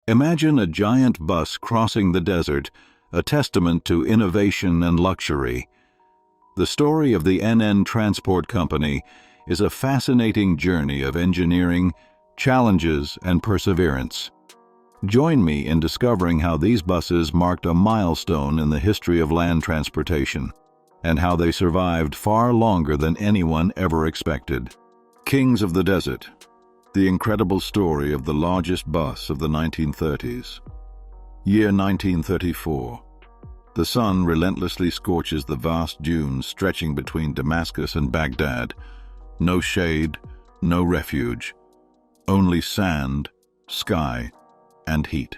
Imagine a giant bus crossing the desert, a testament to innovation and luxury. The story of the NN Transport Company is a fascinating journey of engineering, challenges, and perseverance. Join me in discovering how these buses marked a milestone in the history of land transportation, and how they survived far longer than anyone ever expected. Kings of the Desert: the incredible story of the largest bus of the 1930s. Year 1934. The sun relentlessly scorches the vast dunes stretching between Damascus and Baghdad. No shade, no refuge. Only sand, sky, and heat.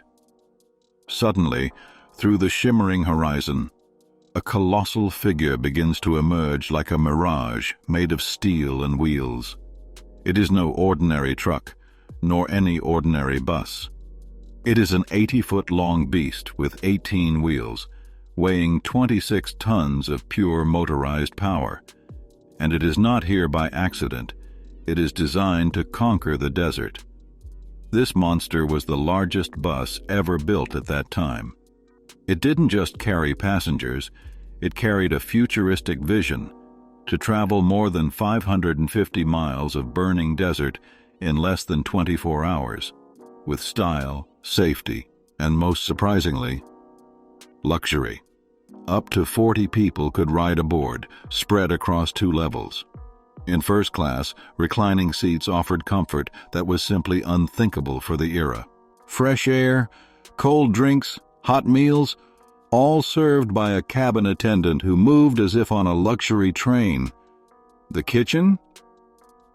Suddenly, through the shimmering horizon, a colossal figure begins to emerge like a mirage made of steel and wheels. It is no ordinary truck, nor any ordinary bus. It is an 80-foot-long beast with 18 wheels, weighing 26 tons of pure motorized power. And it is not here by accident. It is designed to conquer the desert. This monster was the largest bus ever built at that time. It didn't just carry passengers, it carried a futuristic vision to travel more than 550 miles of burning desert in less than 24 hours, with style, safety, and most surprisingly, luxury. Up to 40 people could ride aboard, spread across 2 levels. In first class, reclining seats offered comfort that was simply unthinkable for the era. Fresh air, cold drinks, hot meals, all served by a cabin attendant who moved as if on a luxury train. The kitchen?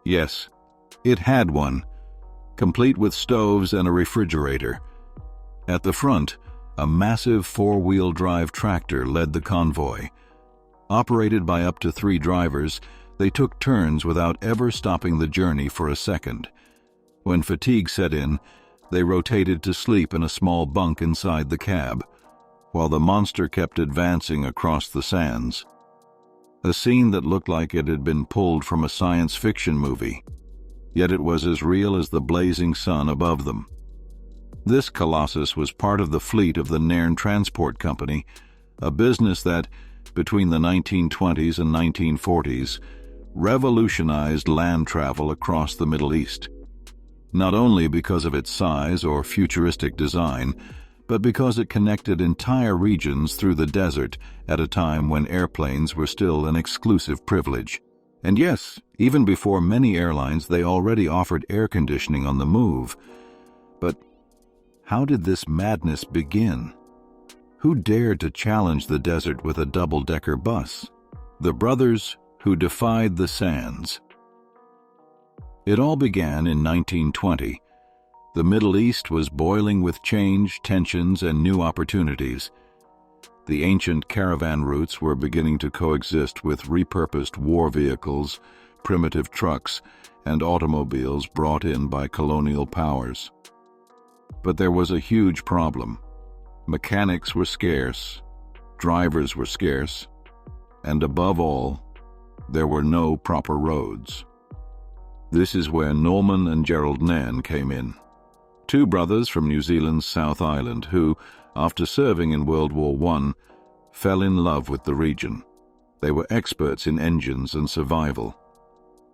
Yes, it had one, complete with stoves and a refrigerator. At the front, a massive 4-wheel drive tractor led the convoy. Operated by up to 3 drivers, they took turns without ever stopping the journey for a second. When fatigue set in, they rotated to sleep in a small bunk inside the cab, while the monster kept advancing across the sands. A scene that looked like it had been pulled from a science fiction movie, yet it was as real as the blazing sun above them. This colossus was part of the fleet of the Nairn Transport Company, a business that, between the 1920s and 1940s, revolutionized land travel across the Middle East. Not only because of its size or futuristic design, but because it connected entire regions through the desert at a time when airplanes were still an exclusive privilege. And yes, even before many airlines, they already offered air conditioning on the move. But how did this madness begin? Who dared to challenge the desert with a double-decker bus? The brothers who defied the sands. It all began in 1920. The Middle East was boiling with change, tensions, and new opportunities. The ancient caravan routes were beginning to coexist with repurposed war vehicles, primitive trucks, and automobiles brought in by colonial powers. But there was a huge problem. Mechanics were scarce, drivers were scarce, and above all, there were no proper roads. This is where Norman and Gerald Nairn came in. 2 brothers from New Zealand's South Island who, after serving in World War I, fell in love with the region. They were experts in engines and survival.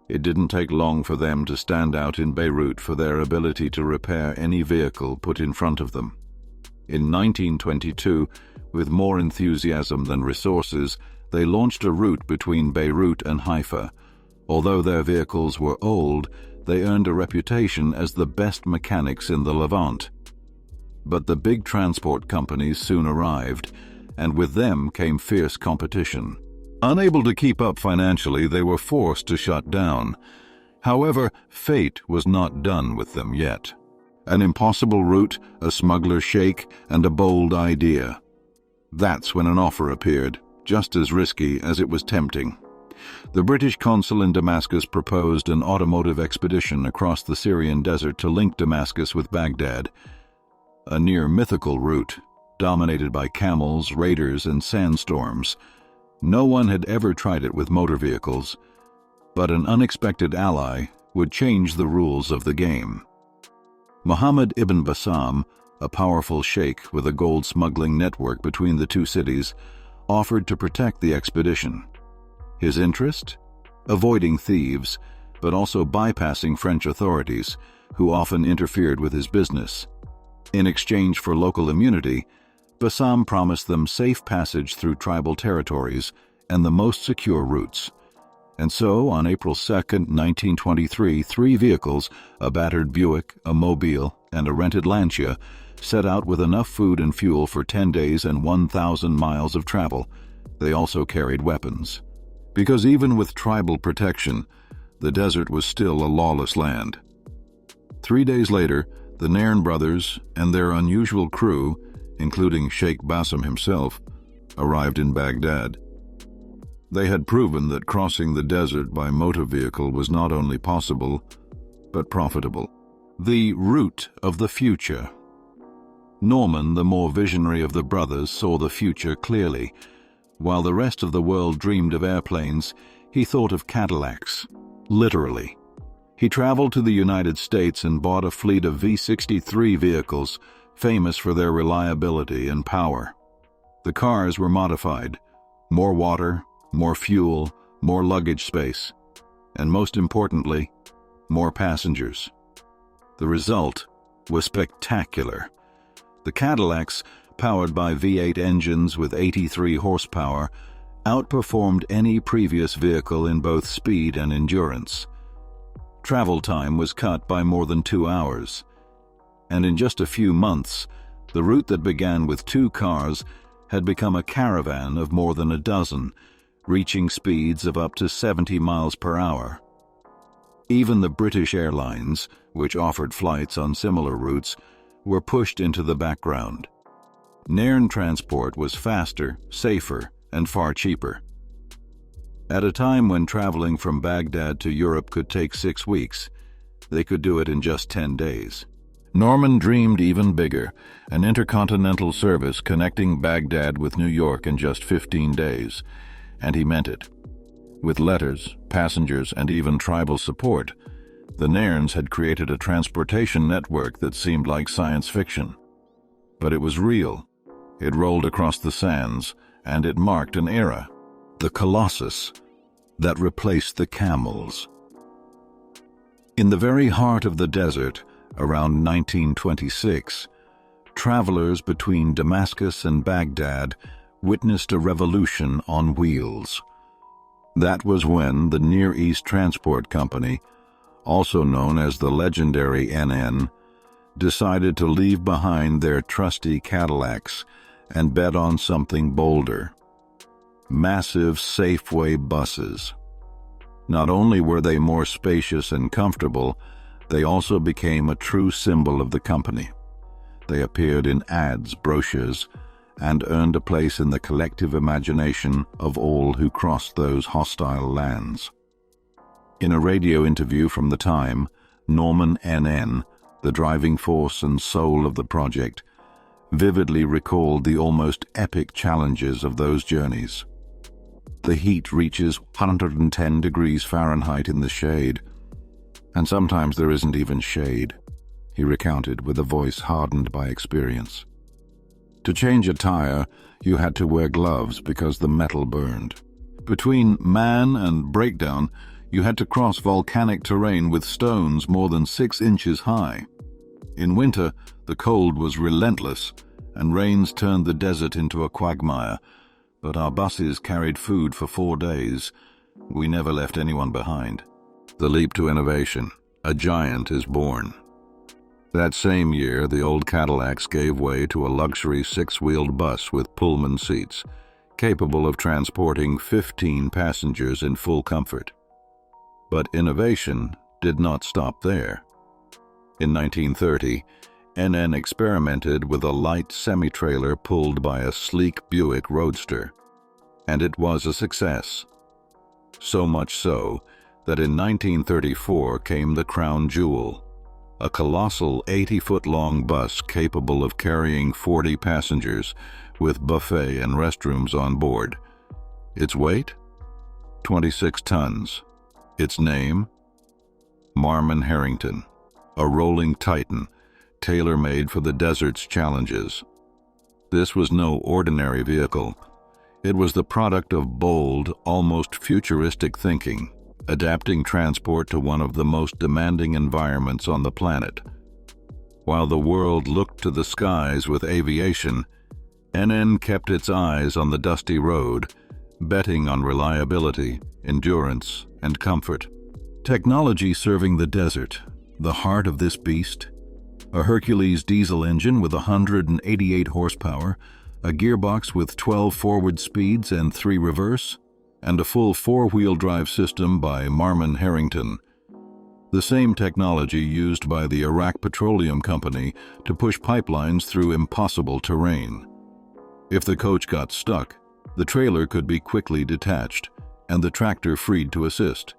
It didn't take long for them to stand out in Beirut for their ability to repair any vehicle put in front of them. In 1922, with more enthusiasm than resources, they launched a route between Beirut and Haifa. Although their vehicles were old, they earned a reputation as the best mechanics in the Levant. But the big transport companies soon arrived, and with them came fierce competition. Unable to keep up financially, they were forced to shut down. However, fate was not done with them yet. An impossible route, a smuggler's shake, and a bold idea. That's when an offer appeared, just as risky as it was tempting. The British consul in Damascus proposed an automotive expedition across the Syrian desert to link Damascus with Baghdad, a near-mythical route, dominated by camels, raiders, and sandstorms. No one had ever tried it with motor vehicles, but an unexpected ally would change the rules of the game. Muhammad ibn Bassam, a powerful sheikh with a gold smuggling network between the two cities, offered to protect the expedition. His interest? Avoiding thieves, but also bypassing French authorities, who often interfered with his business. In exchange for local immunity, Bassam promised them safe passage through tribal territories and the most secure routes. And so, on April 2, 1923, 3 vehicles, a battered Buick, a Mobile, and a rented Lancia, set out with enough food and fuel for 10 days and 1,000 miles of travel. They also carried weapons. Because even with tribal protection, the desert was still a lawless land. 3 days later, the Nairn brothers and their unusual crew, including Sheikh Bassam himself, arrived in Baghdad. They had proven that crossing the desert by motor vehicle was not only possible, but profitable. The route of the future. Norman, the more visionary of the brothers, saw the future clearly. While the rest of the world dreamed of airplanes, he thought of Cadillacs, literally. He traveled to the United States and bought a fleet of V-63 vehicles, famous for their reliability and power. The cars were modified: more water, more fuel, more luggage space, and most importantly, more passengers. The result was spectacular. The Cadillacs, powered by V8 engines with 83 horsepower, outperformed any previous vehicle in both speed and endurance. Travel time was cut by more than 2 hours, and in just a few months, the route that began with 2 cars had become a caravan of more than a dozen, reaching speeds of up to 70 miles per hour. Even the British Airlines, which offered flights on similar routes, were pushed into the background. Nairn transport was faster, safer, and far cheaper. At a time when traveling from Baghdad to Europe could take 6 weeks, they could do it in just 10 days. Norman dreamed even bigger, an intercontinental service connecting Baghdad with New York in just 15 days, and he meant it. With letters, passengers, and even tribal support, the Nairns had created a transportation network that seemed like science fiction. But it was real. It rolled across the sands, and it marked an era, the Colossus, that replaced the camels. In the very heart of the desert, around 1926, travelers between Damascus and Baghdad witnessed a revolution on wheels. That was when the Near East Transport Company, also known as the legendary NN, decided to leave behind their trusty Cadillacs and bet on something bolder: massive Safeway buses. Not only were they more spacious and comfortable, they also became a true symbol of the company. They appeared in ads, brochures, and earned a place in the collective imagination of all who crossed those hostile lands. In a radio interview from the time, Norman NN, the driving force and soul of the project, vividly recalled the almost epic challenges of those journeys. The heat reaches 110 degrees Fahrenheit in the shade, and sometimes there isn't even shade, he recounted with a voice hardened by experience. To change a tire, you had to wear gloves because the metal burned. Between Man and Breakdown, you had to cross volcanic terrain with stones more than 6 inches high. In winter, the cold was relentless, and rains turned the desert into a quagmire, but our buses carried food for 4 days. We never left anyone behind. The leap to innovation. A giant is born. That same year, the old Cadillacs gave way to a luxury 6-wheeled bus with Pullman seats, capable of transporting 15 passengers in full comfort. But innovation did not stop there. In 1930, NN experimented with a light semi-trailer pulled by a sleek Buick Roadster, and it was a success. So much so that in 1934 came the crown jewel, a colossal 80-foot-long bus capable of carrying 40 passengers with buffet and restrooms on board. Its weight? 26 tons. Its name? Marman Harrington, a rolling titan, tailor-made for the desert's challenges. This was no ordinary vehicle. It was the product of bold, almost futuristic thinking, adapting transport to one of the most demanding environments on the planet. While the world looked to the skies with aviation, NN kept its eyes on the dusty road, betting on reliability, endurance, and comfort. Technology serving the desert, the heart of this beast. A Hercules diesel engine with 188 horsepower, a gearbox with 12 forward speeds and 3 reverse, and a full 4-wheel drive system by Marman Harrington. The same technology used by the Iraq Petroleum Company to push pipelines through impossible terrain. If the coach got stuck, the trailer could be quickly detached, and the tractor freed to assist.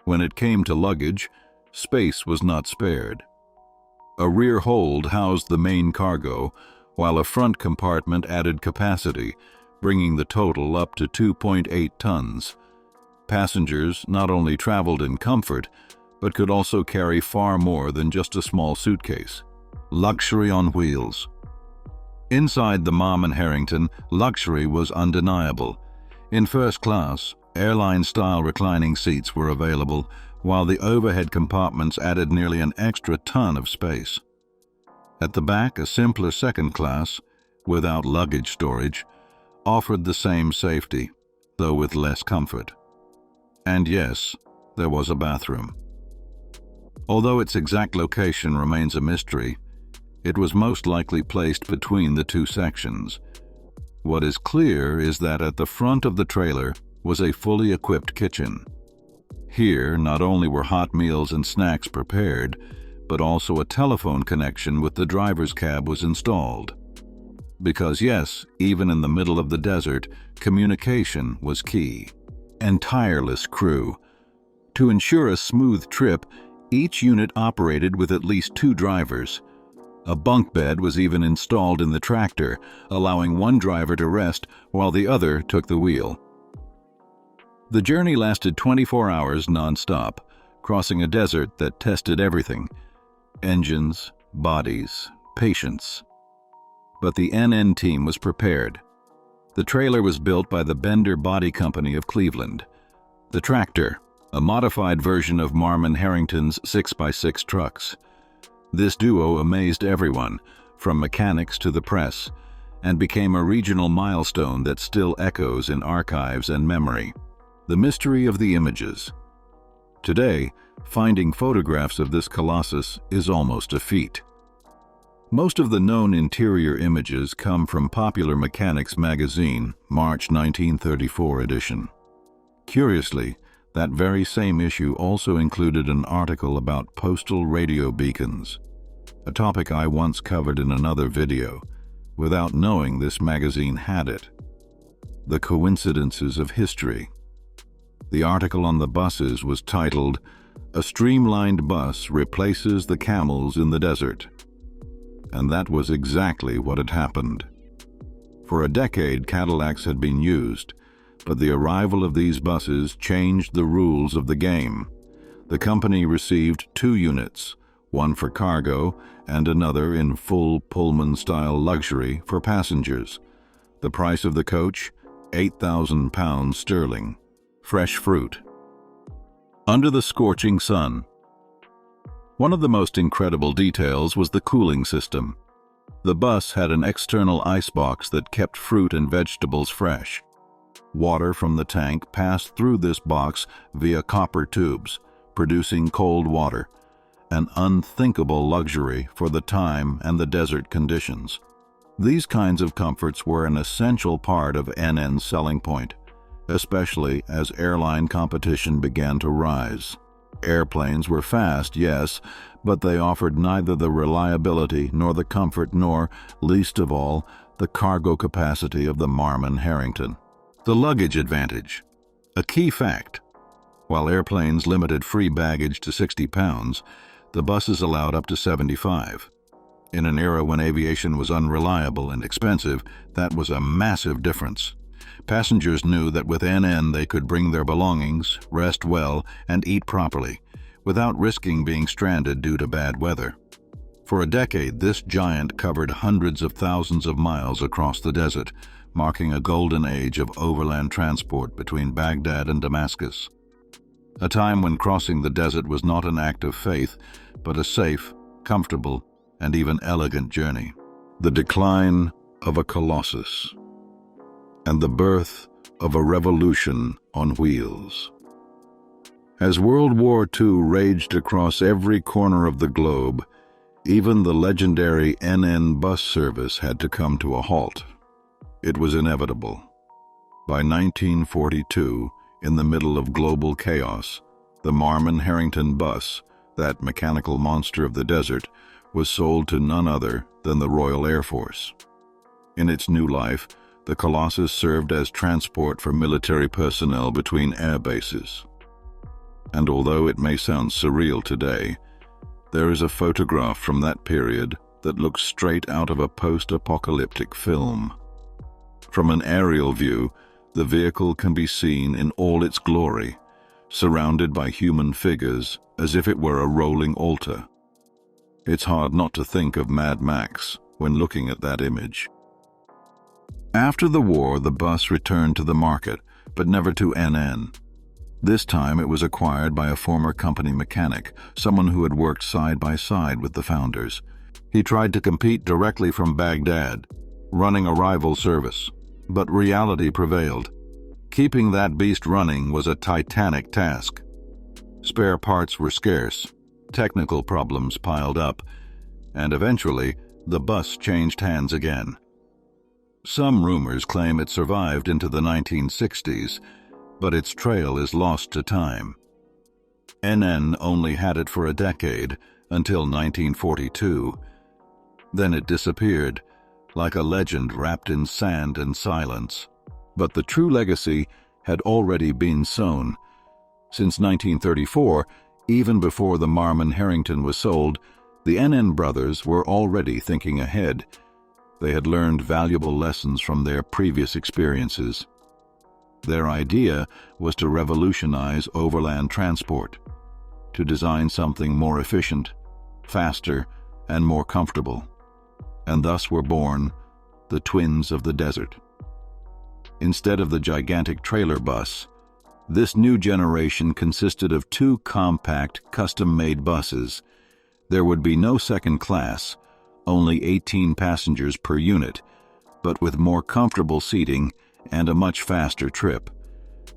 When it came to luggage, space was not spared. A rear hold housed the main cargo, while a front compartment added capacity, bringing the total up to 2.8 tons. Passengers not only traveled in comfort, but could also carry far more than just a small suitcase. Luxury on wheels. Inside the Marman Harrington, luxury was undeniable. In first class, airline-style reclining seats were available, while the overhead compartments added nearly an extra ton of space. At the back, a simpler second class, without luggage storage, offered the same safety, though with less comfort. And yes, there was a bathroom. Although its exact location remains a mystery, it was most likely placed between the two sections. What is clear is that at the front of the trailer was a fully equipped kitchen. Here, not only were hot meals and snacks prepared, but also a telephone connection with the driver's cab was installed. Because yes, even in the middle of the desert, communication was key. And tireless crew. To ensure a smooth trip, each unit operated with at least 2 drivers. A bunk bed was even installed in the tractor, allowing one driver to rest while the other took the wheel. The journey lasted 24 hours non-stop, crossing a desert that tested everything: engines, bodies, patience. But the NN team was prepared. The trailer was built by the Bender Body Company of Cleveland. The tractor, a modified version of Marman Harrington's 6x6 trucks. This duo amazed everyone, from mechanics to the press, and became a regional milestone that still echoes in archives and memory. The mystery of the images. Today, finding photographs of this colossus is almost a feat. Most of the known interior images come from Popular Mechanics magazine, March 1934 edition. Curiously, that very same issue also included an article about postal radio beacons, a topic I once covered in another video, without knowing this magazine had it. The coincidences of history. The article on the buses was titled, "A Streamlined Bus Replaces the Camels in the Desert." And that was exactly what had happened. For a decade, Cadillacs had been used, but the arrival of these buses changed the rules of the game. The company received 2 units, one for cargo and another in full Pullman-style luxury for passengers. The price of the coach, £8,000 sterling. Fresh fruit. Under the scorching sun. One of the most incredible details was the cooling system. The bus had an external icebox that kept fruit and vegetables fresh. Water from the tank passed through this box via copper tubes, producing cold water, an unthinkable luxury for the time and the desert conditions. These kinds of comforts were an essential part of NN's selling point, especially as airline competition began to rise. Airplanes were fast, yes, but they offered neither the reliability nor the comfort nor, least of all, the cargo capacity of the Marman Harrington. The luggage advantage. A key fact. While airplanes limited free baggage to 60 pounds, the buses allowed up to 75. In an era when aviation was unreliable and expensive, that was a massive difference. Passengers knew that with NN they could bring their belongings, rest well, and eat properly, without risking being stranded due to bad weather. For a decade, this giant covered hundreds of thousands of miles across the desert, marking a golden age of overland transport between Baghdad and Damascus. A time when crossing the desert was not an act of faith, but a safe, comfortable, and even elegant journey. The decline of a colossus and the birth of a revolution on wheels. As World War II raged across every corner of the globe, even the legendary NN bus service had to come to a halt. It was inevitable. By 1942, in the middle of global chaos, the Marman bus, that mechanical monster of the desert, was sold to none other than the Royal Air Force. In its new life, the Colossus served as transport for military personnel between air bases. And although it may sound surreal today, there is a photograph from that period that looks straight out of a post-apocalyptic film. From an aerial view, the vehicle can be seen in all its glory, surrounded by human figures as if it were a rolling altar. It's hard not to think of Mad Max when looking at that image. After the war, the bus returned to the market, but never to NN. This time it was acquired by a former company mechanic, someone who had worked side by side with the founders. He tried to compete directly from Baghdad, running a rival service, but reality prevailed. Keeping that beast running was a titanic task. Spare parts were scarce, technical problems piled up, and eventually the bus changed hands again. Some rumors claim it survived into the 1960s, but its trail is lost to time. NN only had it for a decade, until 1942. Then it disappeared, like a legend wrapped in sand and silence. But the true legacy had already been sown. Since 1934, even before the Marman was sold, the NN brothers were already thinking ahead. They had learned valuable lessons from their previous experiences. Their idea was to revolutionize overland transport, to design something more efficient, faster, and more comfortable. And thus were born the twins of the desert. Instead of the gigantic trailer bus, this new generation consisted of two compact, custom-made buses. There would be no second class, only 18 passengers per unit, but with more comfortable seating and a much faster trip.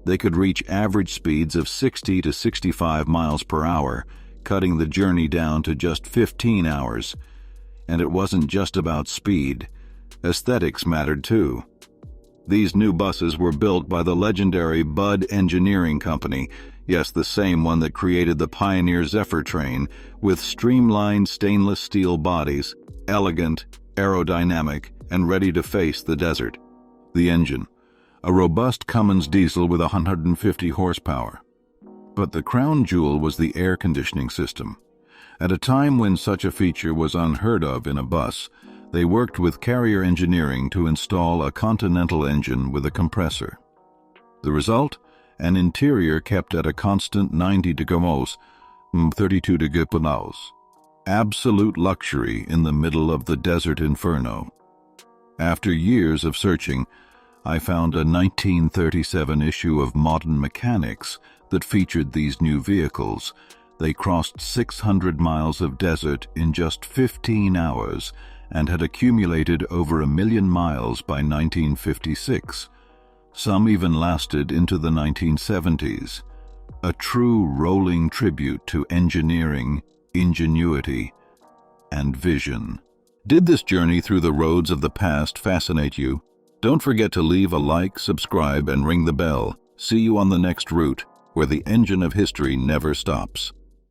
They could reach average speeds of 60 to 65 miles per hour, cutting the journey down to just 15 hours. And it wasn't just about speed. Aesthetics mattered too. These new buses were built by the legendary Budd Engineering Company, yes, the same one that created the Pioneer Zephyr train, with streamlined stainless steel bodies, elegant, aerodynamic, and ready to face the desert. The engine, a robust Cummins diesel with 150 horsepower. But the crown jewel was the air conditioning system. At a time when such a feature was unheard of in a bus, they worked with Carrier Engineering to install a Continental engine with a compressor. The result? An interior kept at a constant 90 degrees, 32 degrees. Absolute luxury in the middle of the desert inferno. After years of searching, I found a 1937 issue of Modern Mechanics that featured these new vehicles. They crossed 600 miles of desert in just 15 hours and had accumulated over 1 million miles by 1956. Some even lasted into the 1970s. A true rolling tribute to engineering, ingenuity, and vision. Did this journey through the roads of the past fascinate you? Don't forget to leave a like, subscribe, and ring the bell. See you on the next route, where the engine of history never stops.